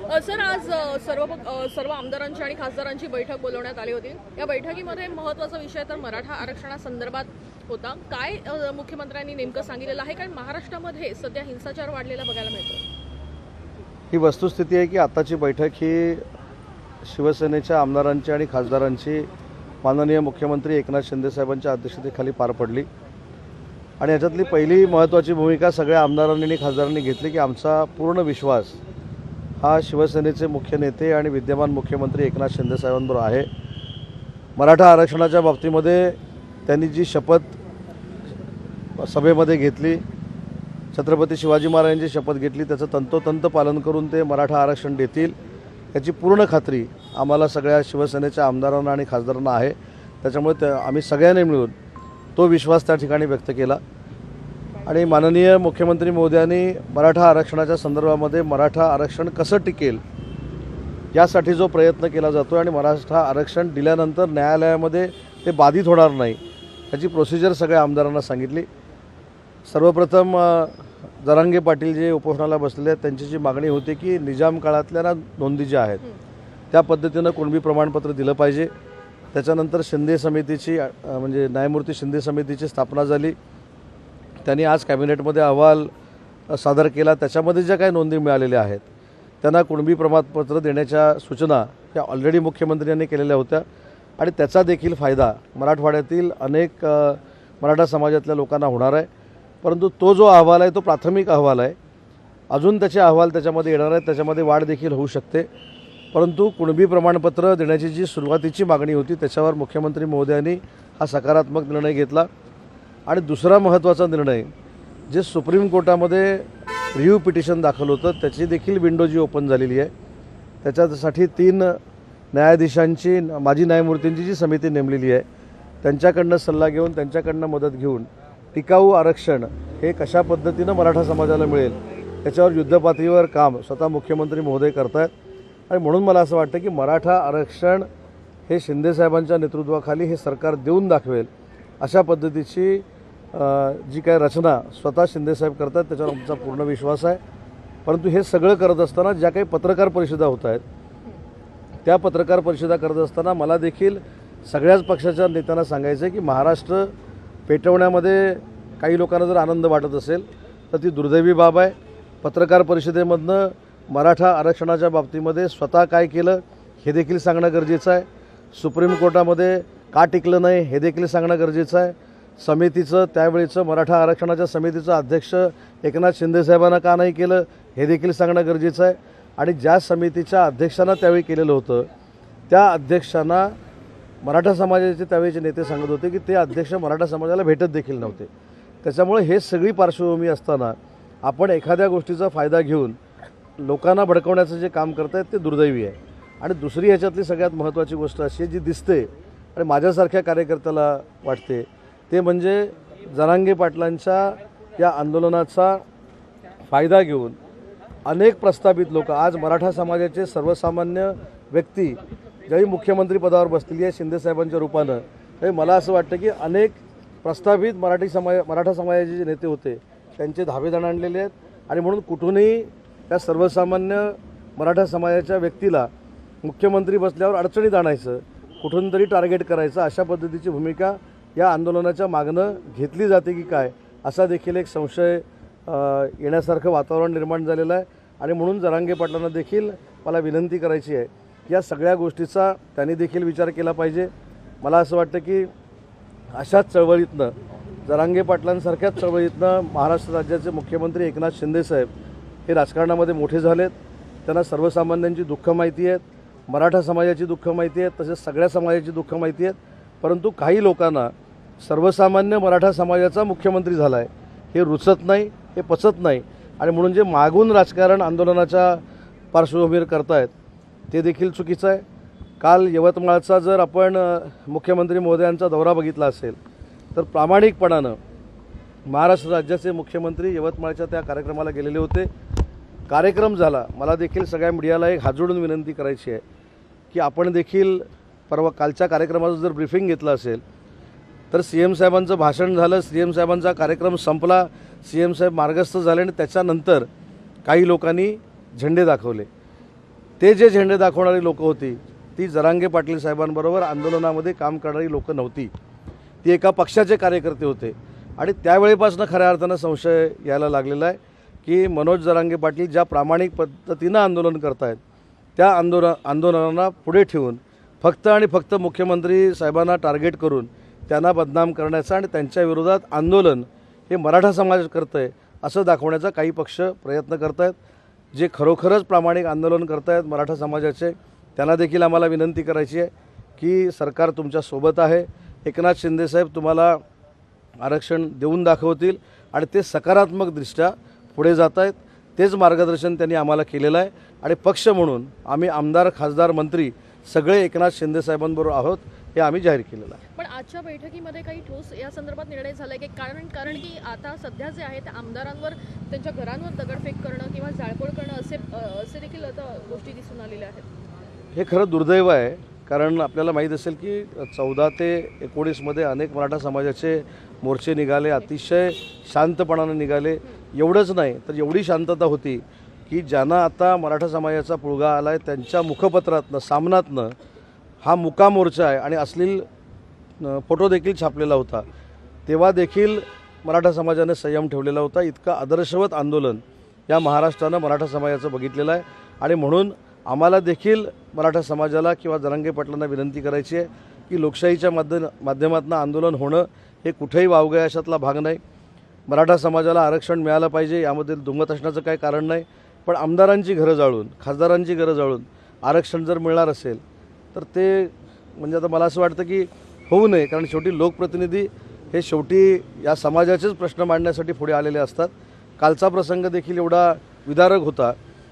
Sir आज सर्व आमदारांची आणि खासदारांची बैठक बोलवण्यात आली होती। या बैठकीमध्ये महत्त्वाचा विषय तर मराठा आरक्षणासंदर्भात होता। काय मुख्यमंत्र्यांनी नेमकं सांगितलेलं आहे? कारण महाराष्ट्रामध्ये सध्या हिंसाचार वाढलेला बघायला मिळतो। ही वस्तुस्थिती आहे की आताची बैठक ही शिवसेनेच्या आमदारांची आणि खासदारांची माननीय मुख्यमंत्री एकनाथ शिंदे साहेबांच्या अध्यक्षतेखाली पार पडली आणि याच्यातली पहिली महत्त्वाची भूमिका सगळ्या आमदारांनी आणि खासदारांनी घेतली की आमचा पूर्ण विश्वास हा शिवसेनेचे मुख्य नेते आणि विद्यमान मुख्यमंत्री एकनाथ शिंदे साहेबांबरोबर आहे। मराठा आरक्षणाच्या बाबतीमध्ये त्यांनी जी शपथ सभेमध्ये घेतली, छत्रपती शिवाजी महाराजांची शपथ घेतली, त्याचं तंतोतंत पालन करून ते मराठा आरक्षण देतील याची पूर्ण खात्री आम्हाला सगळ्या शिवसेनेच्या आमदारांना आणि खासदारांना आहे। त्याच्यामुळे आम्ही सगळ्यांनी मिळून तो विश्वास त्या ठिकाणी व्यक्त केला आणि माननीय मुख्यमंत्री महोदयांनी मराठा आरक्षणाच्या संदर्भामध्ये मराठा आरक्षण कसं टिकेल यासाठी जो प्रयत्न केला जातो आणि मराठा आरक्षण दिल्यानंतर न्यायालयामध्ये ते बाधित होणार नाही याची प्रोसिजर सगळ्या आमदारांना सांगितली। सर्वप्रथम जरांगे पाटील जे उपोषणाला बसलेले आहेत त्यांची जी मागणी होती की निजाम काळातल्या नोंदी ज्या आहेत त्या पद्धतीनं कुणबी प्रमाणपत्र दिलं पाहिजे। त्याच्यानंतर शिंदे समितीची म्हणजे न्यायमूर्ती शिंदे समितीची स्थापना झाली। त्यांनी आज कॅबिनेटमध्ये अहवाल सादर केला। त्याच्यामध्ये ज्या काही नोंदी मिळालेल्या आहेत त्यांना कुणबी प्रमाणपत्र देण्याच्या सूचना या ऑलरेडी मुख्यमंत्र्यांनी केलेल्या होत्या आणि त्याचा देखील फायदा मराठवाड्यातील अनेक मराठा समाजातल्या लोकांना होणार आहे। परंतु तो जो अहवाल आहे तो प्राथमिक अहवाल आहे, अजून त्याचे अहवाल त्याच्यामध्ये येणार आहेत, त्याच्यामध्ये वाढ देखील होऊ शकते। परंतु कुणबी प्रमाणपत्र देण्याची जी सुरुवातीची मागणी होती त्याच्यावर मुख्यमंत्री महोदयांनी हा सकारात्मक निर्णय घेतला। आणि दुसरा महत्त्वाचा निर्णय जे सुप्रीम कोर्टामध्ये रिव्ह्यू पिटिशन दाखल होतं त्याची देखील विंडो जी ओपन झालेली आहे, त्याच्यासाठी 3 न्यायाधीशांची माजी न्यायमूर्तींची जी समिती नेमलेली आहे त्यांच्याकडनं सल्ला घेऊन त्यांच्याकडनं मदत घेऊन टिकाऊ आरक्षण हे कशा पद्धतीनं मराठा समाजाला मिळेल त्याच्यावर युद्धपातळीवर काम स्वतः मुख्यमंत्री महोदय करत आहेत। आणि म्हणून मला असं वाटतं की मराठा आरक्षण हे शिंदेसाहेबांच्या नेतृत्वाखाली हे सरकार देऊन दाखवेल अशा पद्धतीची जी काय रचना स्वतः शिंदेसाहेब करतात त्याच्यावर आमचा पूर्ण विश्वास आहे। परंतु हे सगळं करत असताना ज्या काही पत्रकार परिषदा होत आहेत त्या पत्रकार परिषदा करत असताना मला देखील सगळ्याच पक्षाच्या नेत्यांना सांगायचं आहे की महाराष्ट्र पेटवण्यामध्ये काही लोकांना जर आनंद वाटत असेल तर ती दुर्दैवी बाब आहे। पत्रकार परिषदेमधनं मराठा आरक्षणाच्या बाबतीमध्ये स्वतः काय केलं हे देखील सांगणं गरजेचं आहे। सुप्रीम कोर्टामध्ये का टिकलं नाही हे देखील सांगणं गरजेचं आहे। समितीचं त्यावेळीचं मराठा आरक्षणाच्या समितीचं अध्यक्ष एकनाथ शिंदे साहेबांना का नाही केलं हे देखील सांगणं गरजेचं आहे। आणि ज्या समितीच्या अध्यक्षांना त्यावेळी केलेलं होतं त्या अध्यक्षांना मराठा समाजाचे त्यावेळीचे नेते सांगत होते की ते अध्यक्ष मराठा समाजाला भेटत देखील नव्हते। त्याच्यामुळे हे सगळी पार्श्वभूमी असताना आपण एखाद्या गोष्टीचा फायदा घेऊन लोकांना भडकवण्याचं जे काम करत आहेत ते दुर्दैवी आहे। आणि दुसरी ह्याच्यातली सगळ्यात महत्त्वाची गोष्ट अशी जी दिसते आणि माझ्यासारख्या कार्यकर्त्याला वाटते ते म्हणजे जरांगे पाटलांच्या या आंदोलनाचा फायदा घेऊन अनेक प्रस्थापित लोक आज मराठा समाजाचे सर्वसामान्य व्यक्ती ज्यावेळी मुख्यमंत्री पदावर बसलेली आहे शिंदेसाहेबांच्या रूपानं, त्यावेळी मला असं वाटतं की अनेक प्रस्थापित मराठा समाजाचे जे नेते होते त्यांचे धाबे दणाणलेले आहेत आणि म्हणून कुठूनही त्या सर्वसामान्य मराठा समाजाच्या व्यक्तीला मुख्यमंत्री बसल्यावर अडचणीत आणायचं, कुठून तरी टार्गेट करायचं अशा पद्धतीची भूमिका या आंदोलनाच्या मागणं घेतली जाते की काय असा देखील एक संशय येण्यासारखं वातावरण निर्माण झालेलं आहे। आणि म्हणून जरांगे पाटलांना देखील मला विनंती करायची आहे की या सगळ्या गोष्टीचा त्यांनी देखील विचार केला पाहिजे। मला असं वाटतं की अशाच चळवळीतनं जरांगे पाटलांसारख्याच चळवळीतनं महाराष्ट्र राज्याचे मुख्यमंत्री एकनाथ शिंदे साहेब हे राजकारणामध्ये मोठे झालेत। त्यांना सर्वसामान्यांची दुःख माहिती आहेत, मराठा समाजाची दुःख माहिती आहेत, तसेच सगळ्या समाजाची दुःख माहिती आहेत। परंतु काही लोकांना सर्वसामान्य मराठा समाजाचा मुख्यमंत्री झाला आहे हे रुचत नाही, हे पचत नाही आणि म्हणून जे मागून राजकारण आंदोलनाच्या पार्श्वभूमीवर करतायत ते देखील चुकीचं आहे। काल यवतमाळचा जर आपण मुख्यमंत्री महोदयांचा दौरा बघितला असेल तर प्रामाणिकपणानं महाराष्ट्र राज्याचे मुख्यमंत्री यवतमाळच्या त्या कार्यक्रमाला गेलेले होते। कार्यक्रम झाला, मला देखील सगळ्या मीडियाला एक हात जोडून विनंती करायची आहे की आपण देखील कालच्या कार्यक्रमाचं जर ब्रीफिंग घेतलं असेल तर सीएम साहेबांचं भाषण झालं, सीएम साहेबांचा कार्यक्रम संपला, सीएम साहेब मार्गस्थ झाले आणि त्याच्यानंतर काही लोकांनी झेंडे दाखवले। ते जे झेंडे दाखवणारी लोकं होती ती जरांगे पाटील साहेबांबरोबर आंदोलनामध्ये काम करणारी लोकं नव्हती, ती एका पक्षाचे कार्यकर्ते होते. आणि त्यावेळेपासून खऱ्या अर्थानं संशय यायला लागलेला आहे की मनोज जरांगे पाटील ज्या प्रामाणिक पद्धतीनं आंदोलन करतायत त्या आंदोलनांना पुढे ठेवून फक्त आणि फक्त मुख्यमंत्री साहेबांना टार्गेट करून त्यांना बदनाम करण्याचा आणि त्यांच्या विरोधात आंदोलन हे मराठा समाज करतं आहे असं दाखवण्याचा काही पक्ष प्रयत्न करत आहेत. जे खरोखरच प्रामाणिक आंदोलन करत आहेत मराठा समाजाचे त्यांना देखील आम्हाला विनंती करायची आहे की सरकार तुमच्यासोबत आहे. एकनाथ शिंदेसाहेब तुम्हाला आरक्षण देऊन दाखवतील आणि ते सकारात्मकदृष्ट्या पुढे जात आहेत. तेच मार्गदर्शन त्यांनी आम्हाला केलेलं आहे आणि पक्ष म्हणून आम्ही आमदार, खासदार, मंत्री सगळे एकनाथ शिंदेसाहेबांबरोबर आहोत हे आम्ही जाहीर केलेलं आहे. पण आजच्या बैठकीमध्ये काही ठोस या संदर्भात निर्णय झालाय की कारण की आता सध्या जे आहे त्या आमदारांवर त्यांच्या घरांवर दगडफेक करणं किंवा जाळपोळ करणं असे देखील आता गोष्टी दिसून आलेल्या आहेत. हे खरं दुर्दैव आहे, कारण आपल्याला माहीत असेल की 14 ते 19मध्ये अनेक मराठा समाजाचे मोर्चे निघाले, अतिशय शांतपणाने निघाले. एवढंच नाही तर एवढी शांतता होती की ज्यांना आता मराठा समाजाचा पुळगा आला आहे त्यांच्या मुखपत्रातनं, सामनातनं हा मुका मोर्चा आहे आणि अश्लील फोटो देखील छापलेला होता. तेव्हा देखील मराठा समाजाने संयम ठेवलेला होता. इतकं आदर्शवत आंदोलन या महाराष्ट्रानं मराठा समाजाचं बघितलेलं आहे आणि म्हणून आम्हाला देखील मराठा समाजाला किंवा जरांगे पाटलांना विनंती करायची आहे की लोकशाहीच्या माध्यमातून आंदोलन होणं हे कुठेही वावगं अशातला भाग नाही. मराठा समाजाला आरक्षण मिळालं पाहिजे यामध्ये दुमत असण्याचं काही कारण नाही. पण आमदारांची घरं जाळून, खासदारांची घरं जाळून आरक्षण जर मिळणार असेल तर ते म्हणजे आता मला असं वाटतं की होऊ नये, कारण शेवटी लोकप्रतिनिधी हे शेवटी या समाजाचेच प्रश्न मांडण्यासाठी पुढे आलेले असतात. कालचा प्रसंग देखील एवढा विदारक होता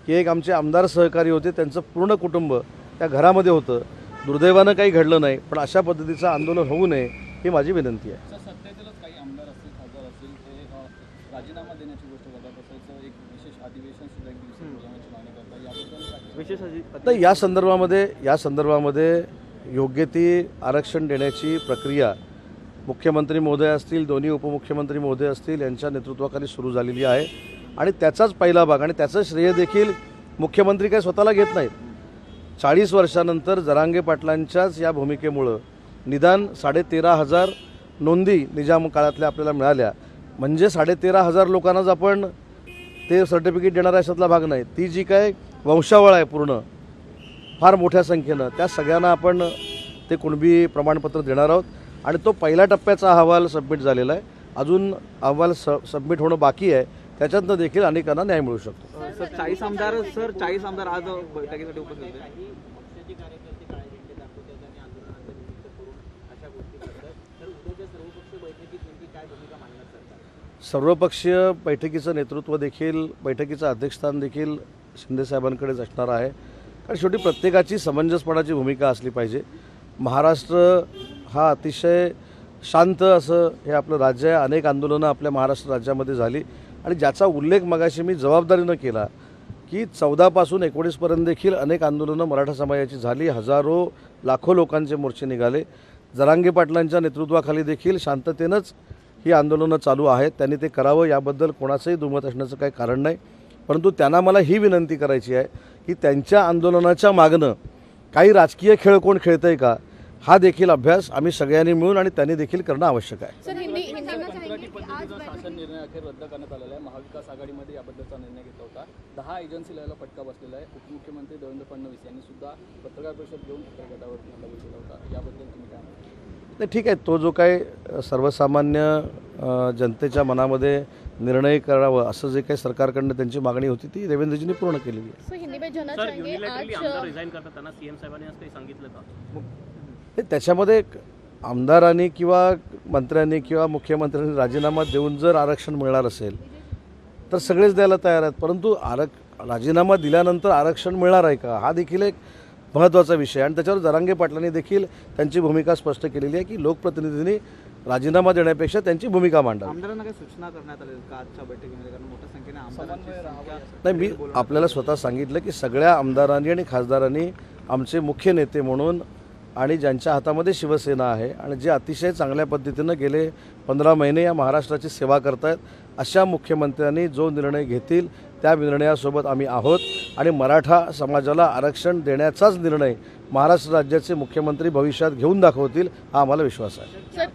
की एक आमचे आमदार सहकारी होते, त्यांचं पूर्ण कुटुंब त्या घरामध्ये होतं. दुर्दैवानं काही घडलं नाही, पण अशा पद्धतीचं आंदोलन होऊ नये ही माझी विनंती आहे. सत्तेतीलच काही आमदार असतील, खासदार असतील ते राजीनामा देण्याची गोष्ट करतात, तसंच एक विशेष अधिवेशन सुद्धा एक दिवशी बोलवण्याची मागणी करतात. याबद्दल विशेष तर या संदर्भामध्ये योग्य ती आरक्षण देण्याची प्रक्रिया मुख्यमंत्री महोदय असतील, दोन्ही उपमुख्यमंत्री महोदय असतील यांच्या नेतृत्वाखाली सुरू झालेली आहे आणि त्याचाच पहिला भाग आणि त्याचं श्रेय देखील मुख्यमंत्री काही स्वतःला घेत नाहीत. 40 वर्षानंतर जरांगे पाटलांच्याच या भूमिकेमुळं निदान 13,500 नोंदी निजाम काळातल्या आपल्याला मिळाल्या, म्हणजे 13,500 लोकांनाच आपण ते सर्टिफिकेट देणारा अशातला भाग नाही. ती जी काय वंशावळ आहे पूर्ण फार मोठ्या संख्येनं त्या सगळ्यांना आपण ते कुणबी प्रमाणपत्र देणार आहोत आणि तो पहिल्या टप्प्याचा अहवाल सबमिट झालेला आहे. अजून अहवाल सबमिट होणं बाकी आहे, त्याच्यातनं देखील अनेकांना न्याय मिळू शकतो. सर 40 आमदार आज बैठकीसाठी उपस्थित होते. सर्वपक्षीय बैठकीचं नेतृत्व देखील, बैठकीचं अध्यक्षस्थान देखील शिंदेसाहेबांकडेच असणार आहे, कारण शेवटी प्रत्येकाची समंजसपणाची भूमिका असली पाहिजे. महाराष्ट्र हा अतिशय शांत असं हे आपलं राज्य आहे. अनेक आंदोलनं आपल्या महाराष्ट्र राज्यामध्ये झाली आणि ज्याचा उल्लेख मगाशी मी जबाबदारीनं केला की 14 पासून 19पर्यंत देखील अनेक आंदोलनं मराठा समाजाची झाली. हजारो लाखो लोकांचे मोर्चे निघाले. जरांगे पाटलांच्या नेतृत्वाखाली देखील शांततेनंच ही आंदोलनं चालू आहेत. त्यांनी ते करावं याबद्दल कोणाचंही दुमत असण्याचं काही कारण नाही. परंतु त्यांना मला ही विनंती करायची आहे की त्यांच्या आंदोलनाच्या मागणं काही राजकीय खेळ कोण खेळतं आहे का, हा देखील अभ्यास आम्ही सगळ्यांनी मिळून आणि त्यांनी देखील करणं आवश्यक आहे. कंत्राटी पद्धतीचा शासन निर्णय अखेर रद्द करण्यात आलेला आहे. महाविकास आघाडीमध्ये याबद्दलचा निर्णय घेतला होता. 10 एजन्सीला याला फटका बसलेला आहे. उपमुख्यमंत्री देवेंद्र फडणवीस यांनी सुद्धा पत्रकार परिषद घेऊन गटावर हल्ला केला होता. याबद्दल तुम्ही काय म्हणता? नाही, ठीक आहे. तो जो काय सर्वसामान्य जनतेच्या मनामध्ये निर्णय करावं असं जे काही सरकारकडनं त्यांची मागणी होती ती देवेंद्रजींनी पूर्ण केलेली आहे. सो हिंदी में जानना चाहेंगे आज रिझाईन करताना सीएम साहेबांनी आज काही सांगितलं का? त्याच्यामध्ये आमदारांनी किंवा मंत्र्यांनी किंवा मुख्यमंत्र्यांनी राजीनामा देऊन जर आरक्षण मिळणार असेल तर सगळेच द्यायला तयार आहेत, परंतु राजीनामा दिल्यानंतर आरक्षण मिळणार आहे का हा देखील एक महत्त्वाचा विषय आणि त्याच्यावर जरांगे पाटलांनी देखील त्यांची भूमिका स्पष्ट केलेली आहे की लोकप्रतिनिधींनी राजीनामा देण्यापेक्षा त्यांची भूमिका मांडावी. आमदारांना काही सूचना करण्यात आल्या का आजच्या बैठकीमध्ये, कारण मोठ्या संख्येने नाही, मी आपल्याला स्वतः सांगितलं की सगळ्या आमदारांनी आणि खासदारांनी आमचे मुख्य नेते म्हणून आणि ज्यांच्या हातामध्ये शिवसेना आहे आणि जे अतिशय चांगल्या पद्धतीनं गेले 15 महिने या महाराष्ट्राची सेवा करत आहेत अशा मुख्यमंत्र्यांनी जो निर्णय घेतील त्या निर्णयासोबत आम्ही आहोत आणि मराठा समाजाला आरक्षण देण्याचाच निर्णय महाराष्ट्र राज्याचे मुख्यमंत्री भविष्यात घेऊन दाखवतील, हा आम्हाला विश्वास आहे. सर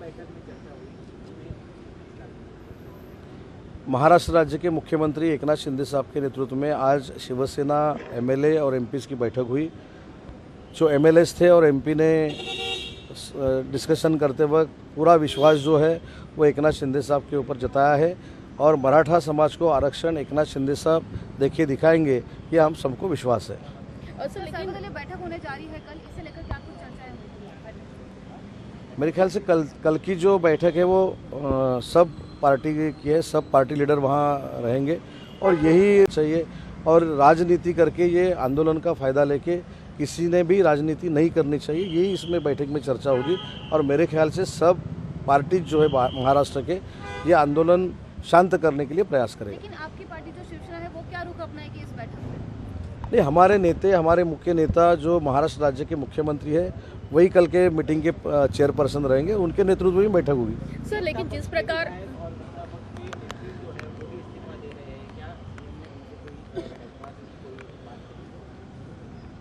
महाराष्ट्र राज्य के मुख्यमंत्री एकनाथ शिंदे साहब के नेतृत्व में आज शिवसेना एमएलए और एमपीज़ की बैठक हुई. जो एमएलएस थे और एमपी ने डिस्कशन करते वक्त पूरा विश्वास जो है वो एकनाथ शिंदे साहब के ऊपर जताया है और मराठा समाज को आरक्षण एकनाथ शिंदे साहब देखिए दिखाएंगे, ये हम सबको विश्वास है. सर लेकिन सर्वदलीय बैठक होने जा रही है कल, इसे लेकर क्या कुछ चर्चाएं हुई? मेरे ख्याल से कल की जो बैठक है वो सब पार्टी की है, सब पार्टी लीडर वहाँ रहेंगे और यही चाहिए. और राजनीति करके ये आंदोलन का फ़ायदा लेके किसी ने भी राजनीति नहीं करनी चाहिए, यही इसमें बैठक में चर्चा होगी. और मेरे ख्याल से सब पार्टी जो है महाराष्ट्र के ये आंदोलन शांत करने के लिए प्रयास करेंगे. लेकिन आपकी पार्टी जो शिवसेना है वो क्या रुख अपनाएगी इस बैठक में? नहीं, हमारे नेते, हमारे मुख्य नेता जो महाराष्ट्र राज्य के मुख्यमंत्री है वही कल के मीटिंग के चेयरपर्सन रहेंगे, उनके नेतृत्व में बैठक होगी. सर लेकिन जिस प्रकार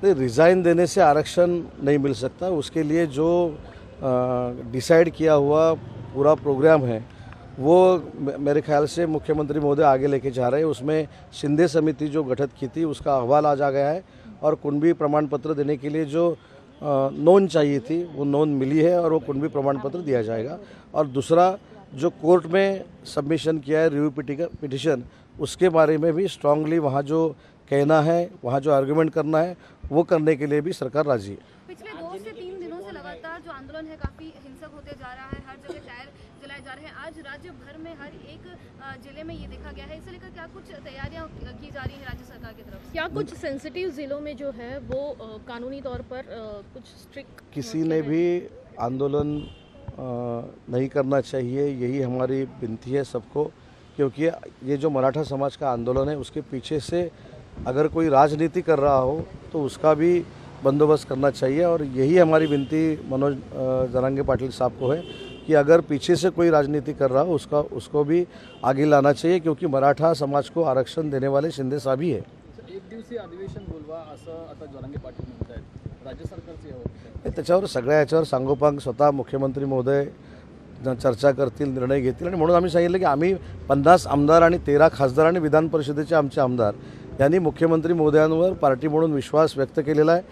रिज़ाइन देने से आरक्षण नहीं मिल सकता, उसके लिए जो डिसाइड किया हुआ पूरा प्रोग्राम है वो मेरे ख्याल से मुख्यमंत्री महोदय आगे लेके जा रहे हैं. उसमें शिंदे समिति जो गठित की थी उसका अहवाल आज आ गया है और कुणबी प्रमाण पत्र देने के लिए जो नोंद चाहिए थी वो नोंद मिली है और वो कुणबी प्रमाण पत्र दिया जाएगा. और दूसरा जो कोर्ट में सबमिशन किया है रिव्यू पिटिशन, उसके बारे में भी स्ट्रांगली वहाँ जो कहना है, वहाँ जो आर्गुमेंट करना है वो करने के लिए भी सरकार राजी है. पिछले 2 से 3 दिनों से लगातार जो आंदोलन है काफी हिंसक होते जा रहा है, हर जगह टायर जलाए जा रहे हैं. आज राज्य भर में हर एक जिले में ये देखा गया है, इसे लेकर क्या कुछ तैयारियां की जा रही है राज्य सरकार की तरफ से? क्या कुछ सेंसिटिव जिलों में जो है वो कानूनी तौर पर कुछ स्ट्रिक्ट किसी ने भी आंदोलन नहीं करना चाहिए, यही हमारी विनती है सबको. क्योंकि ये जो मराठा समाज का आंदोलन है उसके पीछे से अगर कोई राजनीति कर रहा हो तो उसका भी बंदोबस्त करना चाहिए. और यही हमारी विनती मनोज जरांगे पाटिल साहब को है कि अगर पीछे से कोई राजनीति कर रहा हो उसको भी आगे लाना चाहिए, क्योंकि मराठा समाज को आरक्षण देने वाले शिंदे साहब ही है. एक दिवसीय अधिवेशन बोलवा असं आता जरांगे पाटील म्हणत आहेत, राज्य सरकारचे यावर त्याच्यावर सगळ्या याच्यावर सांगोपांग स्वतः मुख्यमंत्री महोदय चर्चा करतील, निर्णय घेतील. आणि म्हणून आम्ही सांगितलं की आम्ही 50 आमदार आणि 13 खासदार आणि विधान परिषदेचे आमचे आमदार यांनी मुख्यमंत्री महोदयांवर पार्टी म्हणून विश्वास व्यक्त केलेला आहे.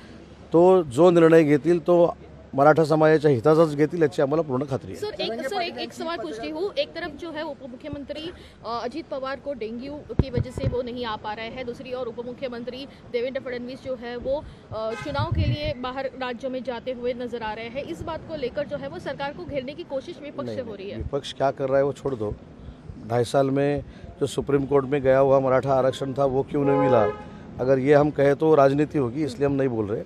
तो जो निर्णय घेतील तो मराठा समाजाच्या हिताचाच घेतील याची आम्हाला पूर्ण खात्री है. सर एक सवाल पूछती हूँ. एक तरफ जो है उप मुख्यमंत्री अजित पवार को डेंगू की वजह से वो नहीं आ पा रहे हैं, दूसरी ओर उप मुख्यमंत्री देवेंद्र फडणवीस जो है वो चुनाव के लिए बाहर राज्यों में जाते हुए नजर आ रहे हैं. इस बात को लेकर जो है वो सरकार को घेरने की कोशिश विपक्ष से हो रही है. विपक्ष क्या कर रहा है वो छोड़ दो. 2.5 साल में जो सुप्रीम कोर्ट में गया हुआ मराठा आरक्षण था वो क्यों नहीं मिला? अगर ये हम कहें तो राजनीति होगी, इसलिए हम नहीं बोल रहे.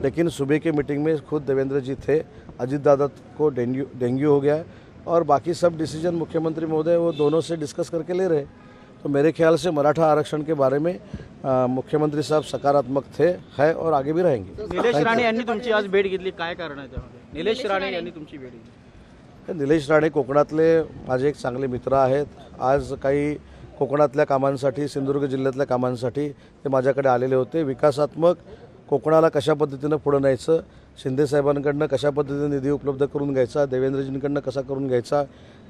लेकिन सुबह के मीटिंग में खुद देवेंद्र जी थे, अजीत दादा को डेंगू हो गया है और बाकी सब डिसीजन मुख्यमंत्री महोदय वो दोनों से डिस्कस करके ले रहे. तो मेरे ख्याल से मराठा आरक्षण के बारे में मुख्यमंत्री साहब सकारात्मक थे, है और आगे भी रहेंगे. निलेश राणे यांनी तुमची आज भेट घेतली, काय कारण आहे त्यामध्ये? निलेश राणे यांनी तुमची भेट घेतली. निलेश राणे कोकणातले माझे एक चांगले मित्र आहेत. आज काही कोकणातल्या कामांसाठी, सिंधुदुर्ग जिल्ह्यातल्या कामांसाठी ते माझ्याकडे आलेले होते. विकासात्मक कोकणाला कशा पद्धतीनं पुढं न्यायचं, शिंदे साहेबांकडनं कशा पद्धतीने निधी उपलब्ध करून घ्यायचा, देवेंद्रजींकडनं कसा करून घ्यायचा,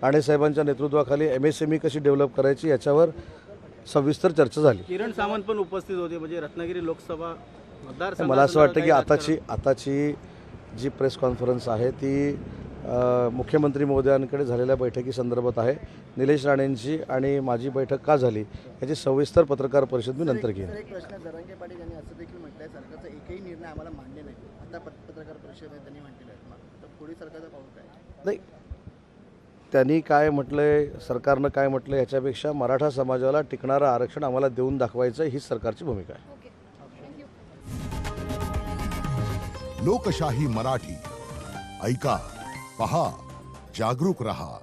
राणे साहेबांच्या नेतृत्वाखाली MSME कशी डेव्हलप करायची याच्यावर सविस्तर चर्चा झाली. किरण सावंत पण उपस्थित होते, म्हणजे रत्नागिरी लोकसभा मतदारसंघात मला असं वाटतं की आताची जी प्रेस कॉन्फरन्स आहे ती मुख्यमंत्री महोदयांकडे झालेल्या बैठकीसंदर्भात आहे. निलेश राणेंची आणि माझी बैठक का झाली याची सविस्तर पत्रकार परिषद मी नंतर घेईन. एक प्रश्न, जरांगे पाटील यांनी असं देखील म्हटलंय सरकारचा एकही निर्णय आम्हाला मान्य नाही. आता पत्रकार परिषदेत त्यांनी म्हटलेलं आहे, तर पुढे सरकारचा पाऊल काय? नाही, त्यांनी काय म्हटलंय, सरकारनं काय म्हटलं याच्यापेक्षा मराठा समाजाला टिकणारं आरक्षण आम्हाला देऊन दाखवायचं हीच सरकारची भूमिका आहे. Okay, thank you. लोकशाही मराठी ऐका, पहा, जागरूक रहा.